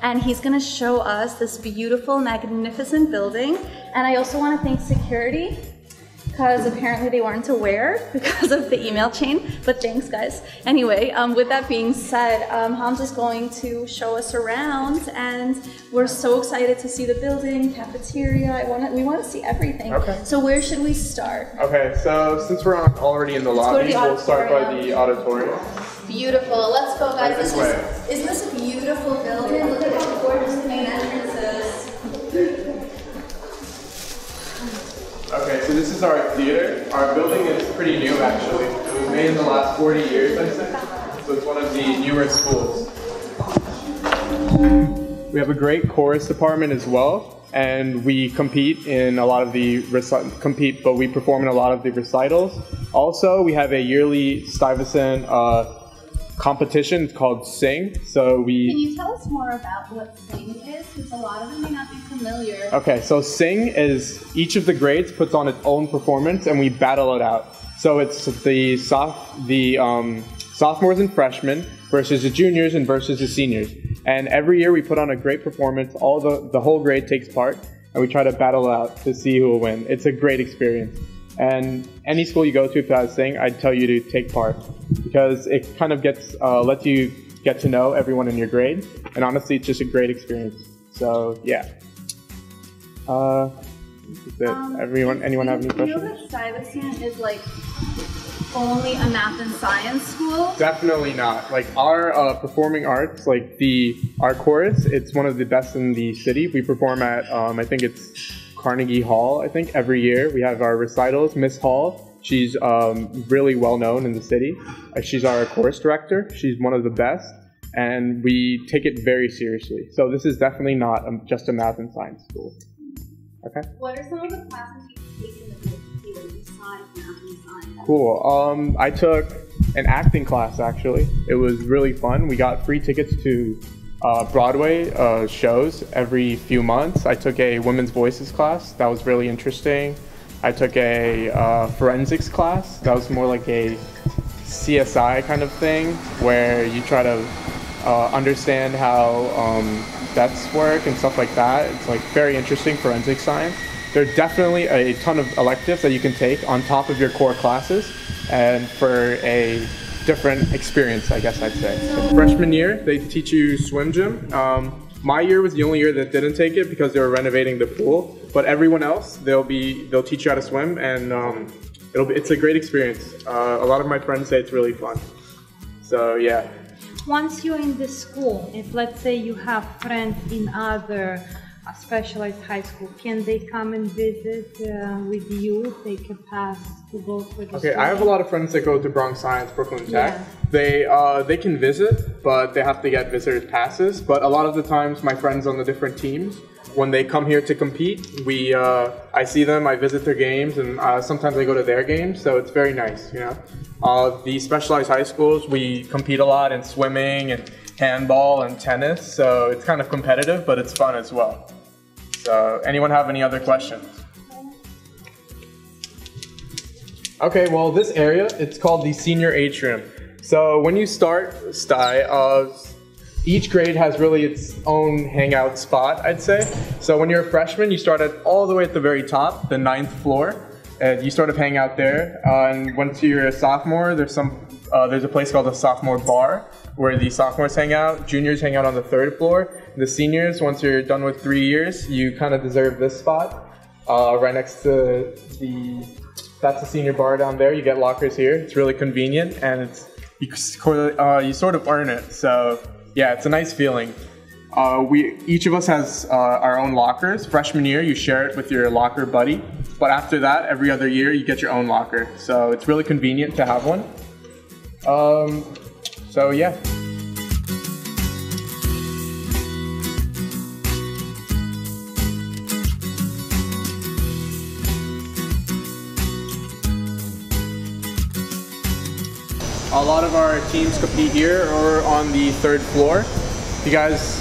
and he's gonna show us this beautiful, magnificent building. And I also want to thank security, because apparently they weren't aware because of the email chain, but thanks guys. Anyway, with that being said, Hans is going to show us around, and we're so excited to see the building, cafeteria. We want to see everything. Okay. So where should we start? Okay, so since we're already in the lobby, we'll start by the auditorium. Beautiful, let's go guys. Isn't this a beautiful building? Look at how gorgeous the main entrance is. Okay, so this is our theater. Our building is pretty new actually. It was made in the last 40 years, I'd say. So it's one of the newer schools. We have a great chorus department as well, and we compete in a lot of the we perform in a lot of the recitals. Also, we have a yearly Stuyvesant competition called Sing. So Can you tell us more about what Sing is? Because a lot of them may not be familiar. Okay, so Sing is each of the grades puts on its own performance, and we battle it out. So it's the sophomores and freshmen versus the juniors and versus the seniors. And every year we put on a great performance. All the whole grade takes part, and we try to battle out to see who will win. It's a great experience. And any school you go to if that has Sing, I'd tell you to take part, because it kind of lets you get to know everyone in your grade, and honestly, it's just a great experience. So yeah. Anyone have any questions? Do you know that Stuyvesant is like only a math and science school? Definitely not. Like our performing arts, like our chorus, it's one of the best in the city. We perform at I think it's Carnegie Hall, I think, every year. We have our recitals. Miss Hall, she's really well known in the city. She's our chorus director. She's one of the best, and we take it very seriously. So this is definitely not just a math and science school. Okay. What are some of the classes you take in the field besides math and science? Cool. I took an acting class actually. It was really fun. We got free tickets to Broadway shows every few months. I took a women's voices class. That was really interesting. I took a forensics class. That was more like a CSI kind of thing, where you try to understand how deaths work and stuff like that. It's like very interesting, forensic science. There are definitely a ton of electives that you can take on top of your core classes, and for a different experience, I guess I'd say. So freshman year, they teach you swim gym. My year was the only year that didn't take it because they were renovating the pool. But everyone else, they'll teach you how to swim, and it's a great experience. A lot of my friends say it's really fun. So yeah. Once you're in the school, if let's say you have friends in other specialized high school, can they come and visit with you? They can pass to go for the Okay, I have a lot of friends that go to Bronx Science, Brooklyn Tech. Yeah. They can visit, but they have to get visitors passes. But a lot of the times, my friends on the different teams, when they come here to compete, I see them, I visit their games, and sometimes I go to their games. So it's very nice, you know. The specialized high schools, we compete a lot in swimming and handball and tennis. So it's kind of competitive, but it's fun as well. So anyone have any other questions? Okay, well this area, it's called the Senior Atrium. So when you start each grade has really its own hangout spot, I'd say. So when you're a freshman, you start all the way at the very top, the 9th floor. You sort of hang out there. And once you're a sophomore, there's a place called the sophomore bar, where the sophomores hang out. Juniors hang out on the 3rd floor. The seniors, once you're done with 3 years, you kind of deserve this spot right next to that's the senior bar down there. You get lockers here. It's really convenient, and you sort of earn it. So yeah, it's a nice feeling. Each of us has our own lockers. Freshman year, you share it with your locker buddy. But after that, every other year, you get your own locker. So it's really convenient to have one. So yeah. A lot of our teams compete here or on the 3rd floor. If you guys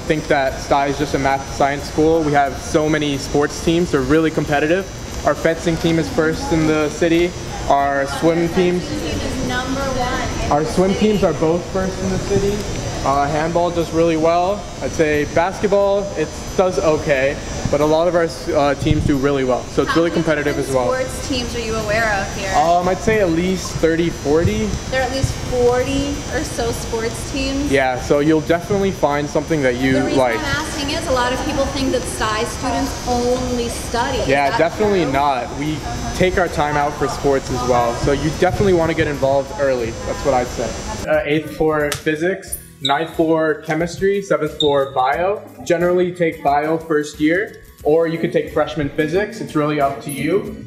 think that Stuyvesant is just a math science school, we have so many sports teams. They're really competitive. Our fencing team is first in the city. Our swim teams, is #1. Our swim teams are both first in the city. Handball does really well. I'd say basketball, it does okay, but a lot of our teams do really well. So it's really competitive as well. How many sports teams are you aware of here? I'd say at least 30, 40. There are at least 40 or so sports teams. Yeah, so you'll definitely find something that you The reason like. I'm asking is a lot of people think that Stuyvesant students only study. Yeah, definitely not. We take our time out for sports as well. So you definitely want to get involved early. That's what I'd say. 8th floor physics, 9th floor chemistry, 7th floor bio. Generally take bio first year, or you could take freshman physics. It's really up to you.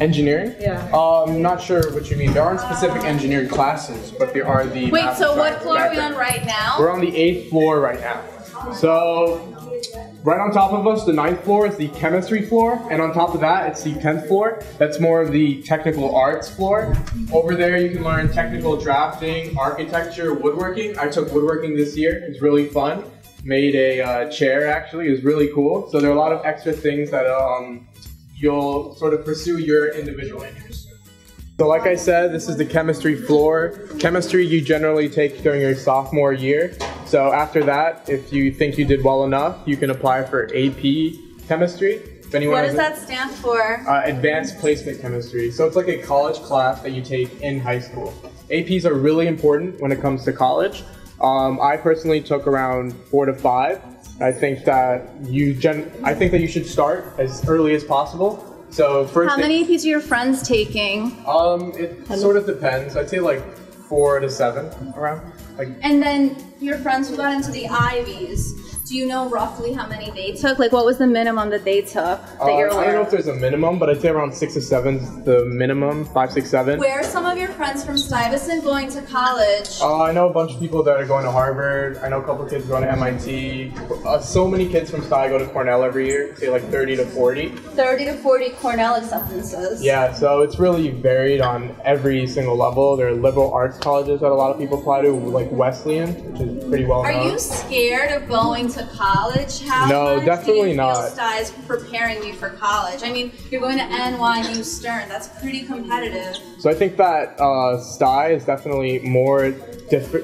Engineering? Yeah. I'm not sure what you mean. There aren't specific engineering classes, but there are the... Wait, so what floor are we on right now? We're on the 8th floor right now. So, right on top of us, the 9th floor is the chemistry floor, and on top of that, it's the 10th floor. That's more of the technical arts floor. Over there, you can learn technical drafting, architecture, woodworking. I took woodworking this year. It was really fun. Made a chair, actually. It was really cool. So there are a lot of extra things that you'll sort of pursue your individual interests. So like I said, this is the chemistry floor. Chemistry you generally take during your sophomore year. So after that, if you think you did well enough, you can apply for AP chemistry. If anyone What does that stand for? Advanced placement chemistry. So it's like a college class that you take in high school. APs are really important when it comes to college. I personally took around 4 to 5. I think that you should start as early as possible. So first, How many APs are your friends taking? It sort of depends. I'd say like 4 to 7 around. And then your friends who got into the Ivies, do you know roughly how many they took? Like, what was the minimum that they took that you're aware I don't know of? if there's a minimum, but I'd say around 6 to 7 is the minimum. 5, 6, 7. Where are some of your friends from Stuyvesant going to college? I know a bunch of people that are going to Harvard. I know a couple of kids going to MIT. So many kids from Stuyvesant go to Cornell every year. Say like 30 to 40. 30 to 40 Cornell acceptances. Yeah, so it's really varied on every single level. There are liberal arts colleges that a lot of people apply to, like Wesleyan, which is pretty well known. Are you scared of going to college? How No, much definitely do you feel not. Stuy's preparing you for college? I mean, you're going to NYU Stern. That's pretty competitive. So I think that Stuyvesant is definitely more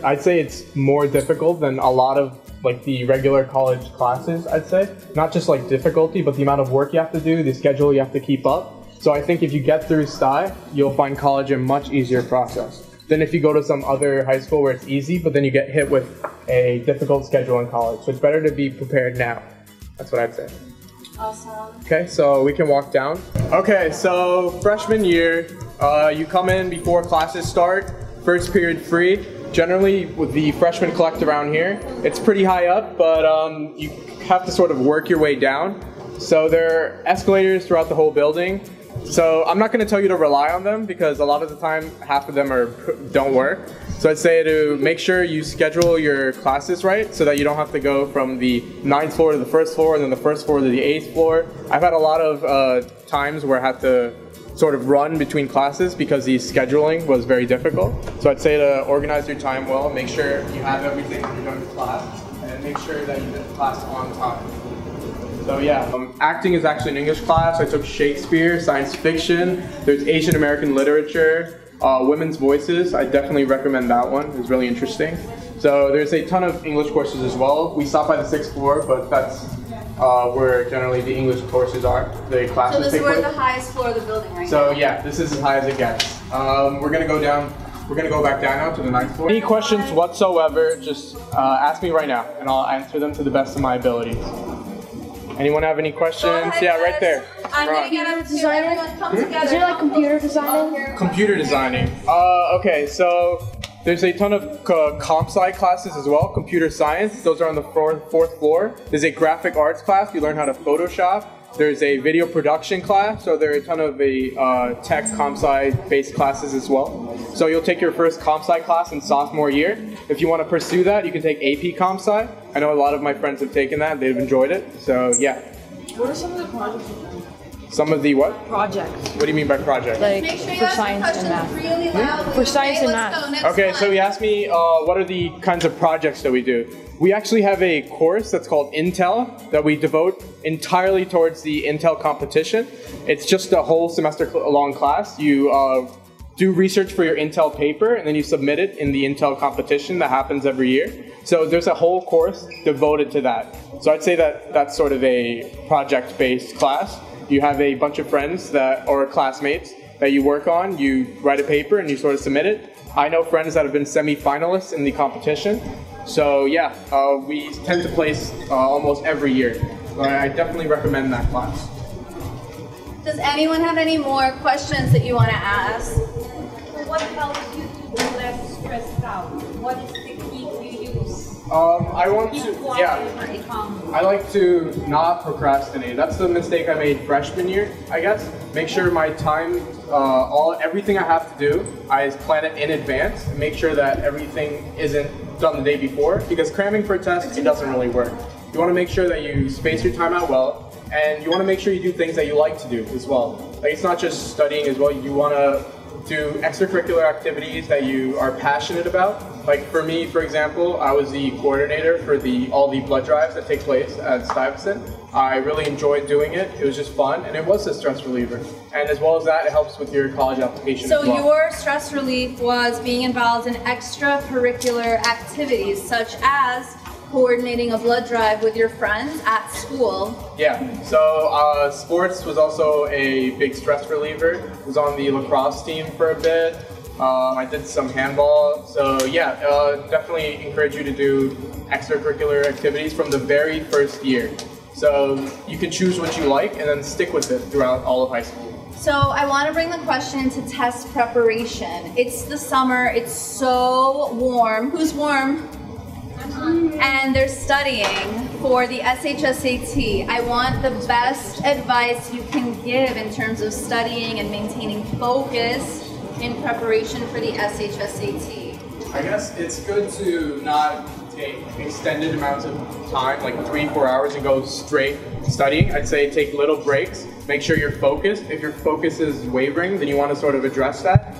I'd say it's more difficult than a lot of like the regular college classes, I'd say. Not just like difficulty, but the amount of work you have to do, the schedule you have to keep up. So I think if you get through Stuyvesant, you'll find college a much easier process than if you go to some other high school where it's easy, but then you get hit with a difficult schedule in college. So it's better to be prepared now. That's what I'd say. Awesome. Okay, so we can walk down. Okay, so freshman year, you come in before classes start, first period free. Generally, with the freshmen collect around here. It's pretty high up, but you have to sort of work your way down. So there are escalators throughout the whole building. So I'm not going to tell you to rely on them because a lot of the time, half of them don't work. So I'd say to make sure you schedule your classes right so that you don't have to go from the 9th floor to the 1st floor and then the 1st floor to the 8th floor. I've had a lot of times where I had to sort of run between classes because the scheduling was very difficult. So I'd say to organize your time well, make sure you have everything when you're done with class, and make sure that you do class on time. So yeah, acting is actually an English class. I took Shakespeare, science fiction, there's Asian American literature, women's voices. I definitely recommend that one. It's really interesting. So there's a ton of English courses as well. We stop by the 6th floor, but that's where generally the English courses are. The classes So this is take where place. the highest floor of the building right now. So yeah, this is as high as it gets. We're gonna go down. We're gonna go back down now to the 9th floor. Any questions whatsoever, just ask me right now, and I'll answer them to the best of my abilities. Anyone have any questions? Ahead, Yeah, right guys. there. I'm gonna get up to everyone come together. Is there like computer designing? Computer designing. Okay, so there's a ton of comp sci classes as well. Computer science. Those are on the 4th floor. There's a graphic arts class. You learn how to Photoshop. There's a video production class, so there are a ton of tech comp sci based classes as well. So you'll take your first comp sci class in sophomore year. If you want to pursue that, you can take AP comp sci. I know a lot of my friends have taken that. They've enjoyed it. So yeah. What are some of the projects? Some of the what? Projects. What do you mean by project? Like Make sure you for ask the science and questions math. really loudly. For science Okay, and let's math. go. Next Okay, one. so you asked me what are the kinds of projects that we do. We actually have a course that's called Intel that we devote entirely towards the Intel competition. It's just a whole semester long class. You do research for your Intel paper, and then you submit it in the Intel competition that happens every year. So there's a whole course devoted to that. So I'd say that that's sort of a project-based class. You have a bunch of friends or classmates that you work on, you write a paper, and you sort of submit it. I know friends that have been semi-finalists in the competition. So yeah, we tend to place almost every year. So I definitely recommend that class. Does anyone have any more questions that you want to ask? What helps you to be less stressed out? What is the key you use? I like to not procrastinate. That's the mistake I made freshman year, I guess. Make sure my time, everything I have to do, I plan it in advance and make sure that everything isn't done the day before, because cramming for tests, it doesn't really work. You want to make sure that you space your time out well, and you want to make sure you do things that you like to do as well. Like, it's not just studying as well. You want to do extracurricular activities that you are passionate about. Like for me, for example, I was the coordinator for all the blood drives that take place at Stuyvesant. I really enjoyed doing it. It was just fun, and it was a stress reliever. And as well as that, it helps with your college application as well. So your stress relief was being involved in extracurricular activities, such as coordinating a blood drive with your friends at school. Yeah, so sports was also a big stress reliever. I was on the lacrosse team for a bit. I did some handball. So yeah, definitely encourage you to do extracurricular activities from the very first year. So you can choose what you like and then stick with it throughout all of high school. So I want to bring the question into test preparation. It's the summer, it's so warm. Who's warm? And they're studying for the SHSAT. I want the best advice you can give in terms of studying and maintaining focus in preparation for the SHSAT. I guess it's good to not take extended amounts of time, like 3-4 hours, and go straight studying. I'd say take little breaks. Make sure you're focused. If your focus is wavering, then you want to sort of address that.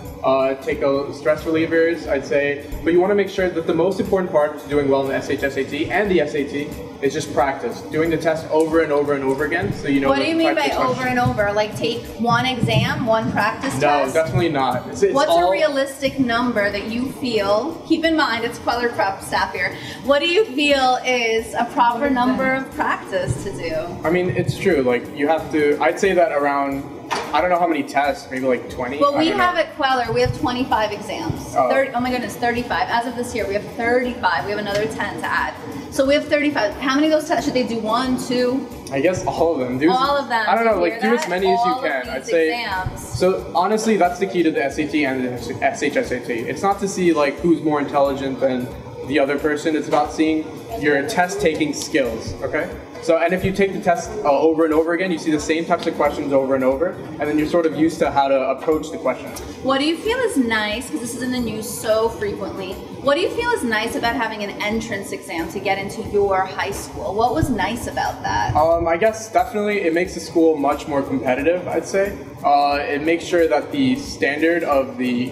Take stress relievers, I'd say. But you want to make sure that the most important part to doing well in the SHSAT and the SAT is just practice. Doing the test over and over and over again, so you know. What do you mean by over and over? Like take one exam, one practice test? No, definitely not. It's What's a realistic number that you feel, keep in mind it's color prep staff here, what do you feel is a proper number of practice to do? I mean, it's true, like you have to, I'd say that around, I don't know how many tests, maybe like 20? Well, we have at Queller, we have 25 exams. Oh my goodness, 35. As of this year, we have 35. We have another 10 to add. So we have 35. How many of those tests should they do? 1, 2? I guess all of them. All of them. I don't know, like do as many as you can. I'd say. Exams. So honestly, that's the key to the SAT and the SHSAT. It's not to see like who's more intelligent than the other person. It's about seeing your test taking skills, okay? So, and if you take the test over and over again, you see the same types of questions over and over, and then you're sort of used to how to approach the question. What do you feel is nice, because this is in the news so frequently, what do you feel is nice about having an entrance exam to get into your high school? What was nice about that? I guess definitely it makes the school much more competitive, I'd say. It makes sure that the standard of the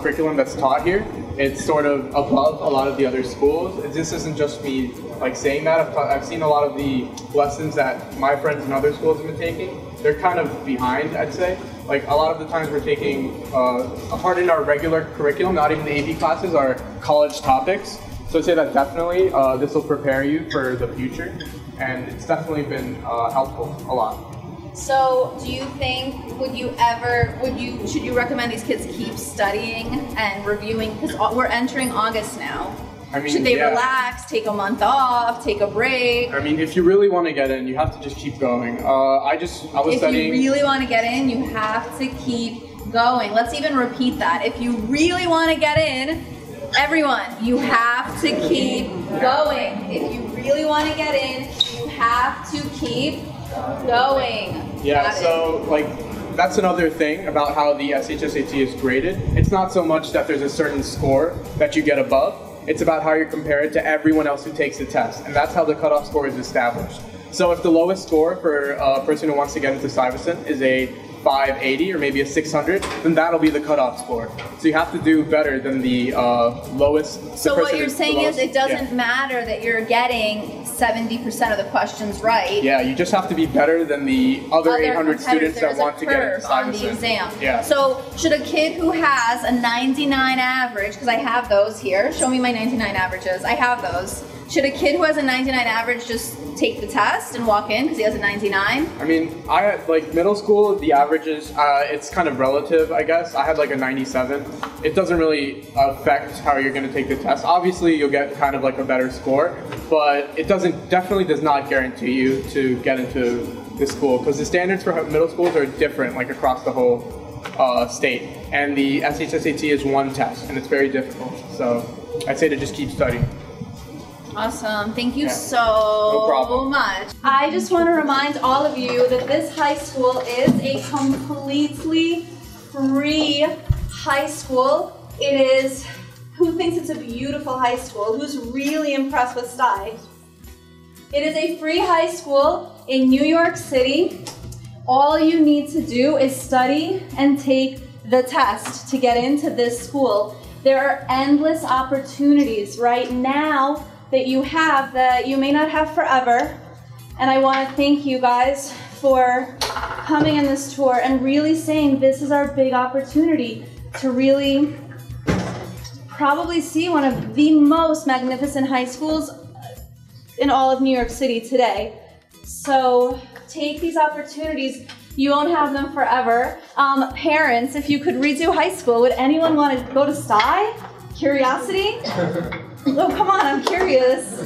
curriculum that's taught here, it's sort of above a lot of the other schools. This isn't just me like saying that. I've seen a lot of the lessons that my friends in other schools have been taking. They're kind of behind, I'd say. Like a lot of the times we're taking a part in our regular curriculum, not even the AP classes, are college topics. So I'd say that definitely this will prepare you for the future, and it's definitely been helpful a lot. So do you think, should you recommend these kids keep studying and reviewing, because we're entering August now. I mean, should they relax, take a month off, take a break? I mean, if you really want to get in, you have to just keep going. I was studying. If you really want to get in, you have to keep going. Let's even repeat that. If you really want to get in, everyone, you have to keep going. If you really want to get in, you have to keep going. Yeah, so like that's another thing about how the SHSAT is graded. It's not so much that there's a certain score that you get above. It's about how you're compared to everyone else who takes the test, and that's how the cutoff score is established. So if the lowest score for a person who wants to get into Stuyvesant is a 580 or maybe a 600, then that'll be the cutoff score. So you have to do better than the lowest. So what you're saying is it doesn't matter that you're getting 70% of the questions right. Yeah, you just have to be better than the other 800 students that want to get into on the exam. Yeah. So should a kid who has a 99 average, because I have those here, show me my 99 averages, I have those. Should a kid who has a 99 average just take the test and walk in because he has a 99? I mean, I had, like, middle school, the averages, it's kind of relative, I guess. I had like a 97. It doesn't really affect how you're going to take the test. Obviously, you'll get kind of like a better score, but it definitely does not guarantee you to get into this school because the standards for middle schools are different, like across the whole state. And the SHSAT is one test, and it's very difficult. So I'd say to just keep studying. Awesome. Thank you so much. I just want to remind all of you that this high school is a completely free high school. It is, who thinks it's a beautiful high school? Who's really impressed with Stuyvesant? It is a free high school in New York City. All you need to do is study and take the test to get into this school. There are endless opportunities right now that you have that you may not have forever. And I want to thank you guys for coming on this tour and really saying this is our big opportunity to really probably see one of the most magnificent high schools in all of New York City today. So take these opportunities. You won't have them forever. Parents, if you could redo high school, would anyone want to go to Stuyvesant? Curiosity? Oh, come on, I'm curious.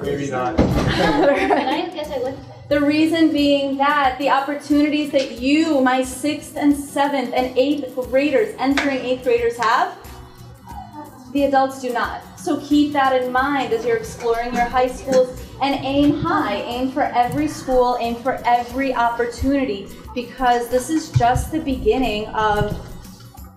Maybe not. I guess I would. The reason being that the opportunities that you, my 6th and 7th and 8th graders, entering 8th graders have, the adults do not. So keep that in mind as you're exploring your high schools and aim high. Aim for every school, aim for every opportunity, because this is just the beginning of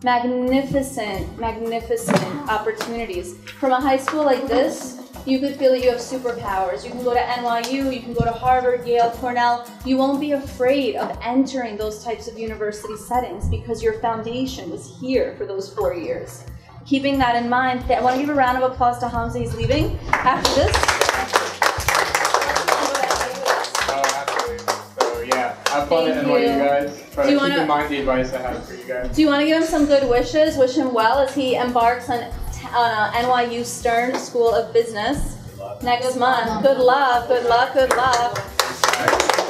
magnificent, magnificent opportunities. From a high school like this, you could feel that you have superpowers. You can go to NYU, you can go to Harvard, Yale, Cornell. You won't be afraid of entering those types of university settings because your foundation was here for those 4 years. Keeping that in mind, I want to give a round of applause to Hamza. He's leaving after this. Have fun at NYU, guys. Try to keep in mind the advice I have for you guys. Do you want to give him some good wishes? Wish him well as he embarks on NYU Stern School of Business next month. Good luck, good luck, good luck.